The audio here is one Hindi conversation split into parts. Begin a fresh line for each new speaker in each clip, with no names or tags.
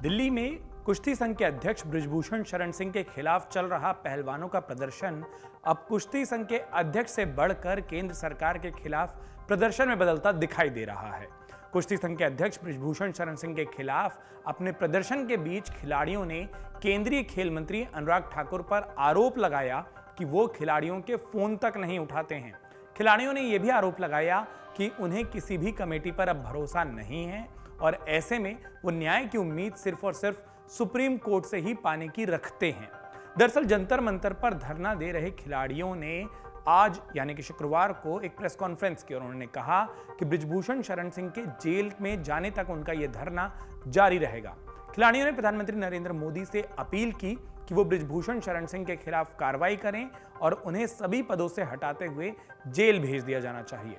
दिल्ली में कुश्ती संघ के अध्यक्ष बृजभूषण शरण सिंह के खिलाफ चल रहा पहलवानों का प्रदर्शन अब कुश्ती संघ के अध्यक्ष से बढ़कर केंद्र सरकार के खिलाफ प्रदर्शन में बदलता दिखाई दे रहा है। कुश्ती संघ के अध्यक्ष बृजभूषण शरण सिंह के खिलाफ अपने प्रदर्शन के बीच खिलाड़ियों ने केंद्रीय खेल मंत्री अनुराग ठाकुर पर आरोप लगाया कि वो खिलाड़ियों के फोन तक नहीं उठाते हैं। खिलाड़ियों ने यह भी आरोप लगाया कि उन्हें किसी भी कमेटी पर अब भरोसा नहीं है और ऐसे में वो न्याय की उम्मीद सिर्फ और सिर्फ सुप्रीम कोर्ट से ही पाने की रखते हैं। दरअसल जंतर मंतर पर धरना दे रहे खिलाड़ियों ने आज यानी कि शुक्रवार को एक प्रेस कॉन्फ्रेंस की और उन्होंने कहा कि बृजभूषण शरण सिंह के जेल में जाने तक उनका यह धरना जारी रहेगा। खिलाड़ियों ने प्रधानमंत्री नरेंद्र मोदी से अपील की कि वो बृजभूषण शरण सिंह के खिलाफ कार्रवाई करें और उन्हें सभी पदों से हटाते हुए जेल भेज दिया जाना चाहिए।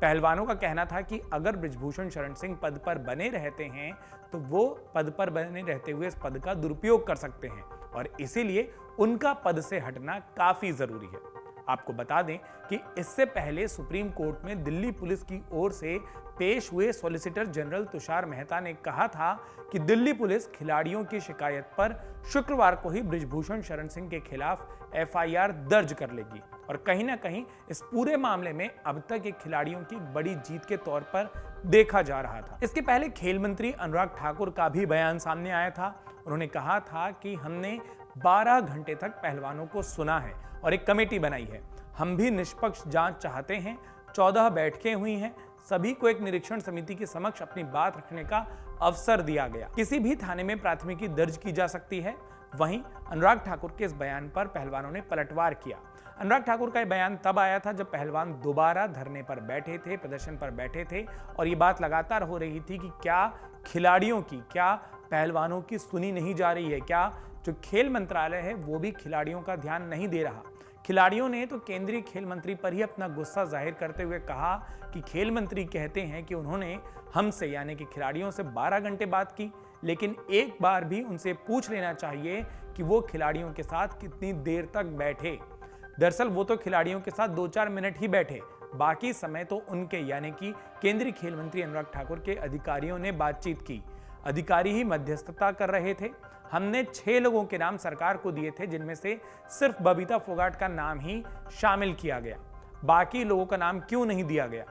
पहलवानों का कहना था कि अगर बृजभूषण शरण सिंह पद पर बने रहते हैं तो वो पद पर बने रहते हुए इस पद का दुरुपयोग कर सकते हैं और इसीलिए उनका पद से हटना काफी जरूरी है। आपको बता दें कि इससे पहले सुप्रीम कोर्ट में दिल्ली पुलिस की ओर से पेश हुए सॉलिसिटर जनरल तुषार मेहता ने कहा था कि दिल्ली पुलिस खिलाड़ियों की शिकायत पर शुक्रवार को ही बृजभूषण शरण सिंह के खिलाफ एफआईआर दर्ज कर लेगी और कहीं ना कहीं इस पूरे मामले में अब तक एक खिलाड़ियों की बड़ी जीत के तौर पर देखा जा रहा था। इसके पहले खेल मंत्री अनुराग ठाकुर का भी बयान सामने आया था। उन्होंने कहा था कि हमने 12 घंटे तक पहलवानों को सुना है और एक कमेटी बनाई है। हम भी निष्पक्ष जांच चाहते हैं। 14 बैठकें हुई हैं। सभी को एक निरीक्षण समिति के समक्ष अपनी बात रखने का अवसर दिया गया। किसी भी थाने में प्राथमिकी दर्ज की जा सकती है। वहीं अनुराग ठाकुर के इस बयान पर पहलवानों ने पलटवार किया। अनुराग ठाकुर का बयान तब आया था जब पहलवान दोबारा धरने पर बैठे थे, प्रदर्शन पर बैठे थे और ये बात लगातार हो रही थी कि क्या खिलाड़ियों की, क्या पहलवानों की सुनी नहीं जा रही है, क्या जो खेल मंत्रालय है वो भी खिलाड़ियों का ध्यान नहीं दे रहा। खिलाड़ियों ने तो केंद्रीय खेल मंत्री पर ही अपना गुस्सा जाहिर करते हुए कहा कि खेल मंत्री कहते हैं कि उन्होंने हमसे यानी कि खिलाड़ियों से 12 घंटे बात की, लेकिन एक बार भी उनसे पूछ लेना चाहिए कि वो खिलाड़ियों के साथ कितनी देर तक बैठे। दरअसल वो तो खिलाड़ियों के साथ 2-4 मिनट ही बैठे, बाकी समय तो उनके यानी कि केंद्रीय खेल मंत्री अनुराग ठाकुर के अधिकारियों ने बातचीत की। अधिकारी ही मध्यस्थता कर रहे थे। हमने 6 लोगों के नाम सरकार को दिए थे, जिनमें से सिर्फ बबीता फोगाट का नाम ही शामिल किया गया। बाकी लोगों का नाम क्यों नहीं दिया गया?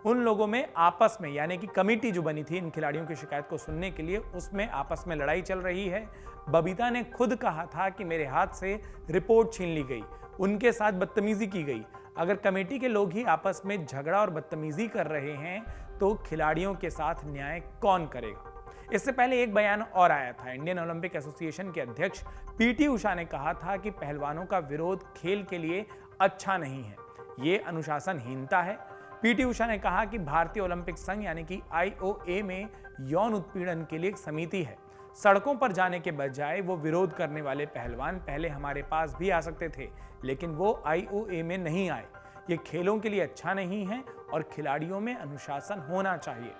उन लोगों में आपस में यानी कि कमेटी जो बनी थी इन खिलाड़ियों की शिकायत को सुनने के लिए, उसमें आपस में लड़ाई चल रही है। बबीता ने खुद कहा था कि मेरे हाथ से रिपोर्ट छीन ली गई, उनके साथ बदतमीजी की गई। अगर कमेटी के लोग ही आपस में झगड़ा और बदतमीजी कर रहे हैं तो खिलाड़ियों के साथ न्याय कौन करेगा? इससे पहले एक बयान और आया था। इंडियन ओलंपिक एसोसिएशन के अध्यक्ष पीटी उषा ने कहा था कि पहलवानों का विरोध खेल के लिए अच्छा नहीं है, ये अनुशासनहीनता है। पीटी उषा ने कहा कि भारतीय ओलंपिक संघ यानी कि आईओए में यौन उत्पीड़न के लिए एक समिति है। सड़कों पर जाने के बजाय वो विरोध करने वाले पहलवान पहले हमारे पास भी आ सकते थे, लेकिन वो आईओए में नहीं आए। ये खेलों के लिए अच्छा नहीं है और खिलाड़ियों में अनुशासन होना चाहिए।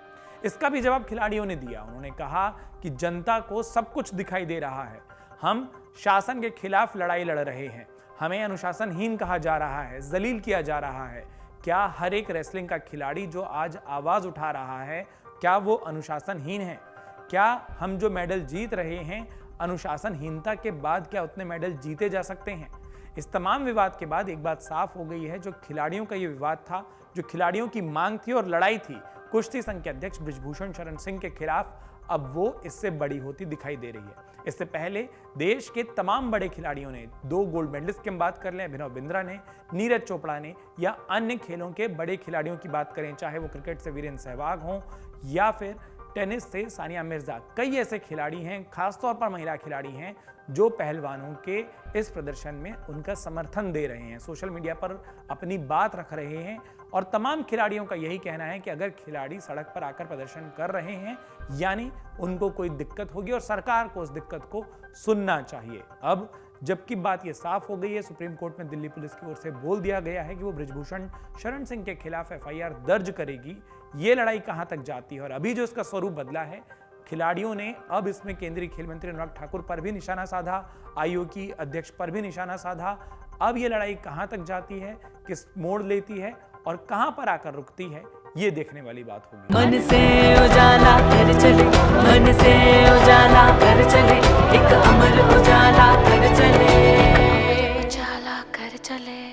इसका भी जवाब खिलाड़ियों ने दिया। उन्होंने कहा कि जनता को सब कुछ दिखाई दे रहा है, हम शासन के खिलाफ लड़ाई लड़ रहे हैं, हमें अनुशासनहीन कहा जा रहा है, जलील किया जा रहा है। क्या हर एक रेसलिंग का खिलाड़ी जो आज आवाज उठा रहा है, क्या वो अनुशासनहीन है? क्या हम जो मेडल जीत रहे हैं, अनुशासनहीनता के बाद क्या उतने मेडल जीते जा सकते हैं? इस तमाम विवाद के बाद एक बात साफ हो गई है, जो खिलाड़ियों का ये विवाद था, जो खिलाड़ियों की मांग थी और लड़ाई थी कुश्ती संघ के अध्यक्ष बृजभूषण शरण सिंह के खिलाफ, अब वो इससे बड़ी होती दिखाई दे रही है। इससे पहले देश के तमाम बड़े खिलाड़ियों ने, 2 गोल्ड मेडलिस्ट की हम बात कर लें, अभिनव बिंद्रा ने, नीरज चोपड़ा ने, या अन्य खेलों के बड़े खिलाड़ियों की बात करें, चाहे वो क्रिकेट से वीरेंद्र सहवाग हों या फिर टेनिस से सानिया मिर्जा, कई ऐसे खिलाड़ी हैं, खासतौर पर महिला खिलाड़ी हैं, जो पहलवानों के इस प्रदर्शन में उनका समर्थन दे रहे हैं, सोशल मीडिया पर अपनी बात रख रहे हैं। और तमाम खिलाड़ियों का यही कहना है कि अगर खिलाड़ी सड़क पर आकर प्रदर्शन कर रहे हैं यानी उनको कोई दिक्कत होगी और सरकार को उस दिक्कत को सुनना चाहिए। अब जबकि बात यह साफ हो गई है, सुप्रीम कोर्ट में दिल्ली पुलिस की ओर से बोल दिया गया है कि वो बृजभूषण शरण सिंह के खिलाफ एफआईआर दर्ज करेगी। ये लड़ाई कहां तक जाती है और अभी जो इसका स्वरूप बदला है, खिलाड़ियों ने अब इसमें केंद्रीय खेल मंत्री अनुराग ठाकुर पर भी निशाना साधा, आईओ की अध्यक्ष पर भी निशाना साधा। अब ये लड़ाई कहां तक जाती है, किस मोड़ लेती है और कहां पर आकर रुकती है, ये देखने वाली बात होगी।
मन से उजाला कर चले मन से उजाला कर चले, एक अमर उजाला कर चले, उजाला कर चले।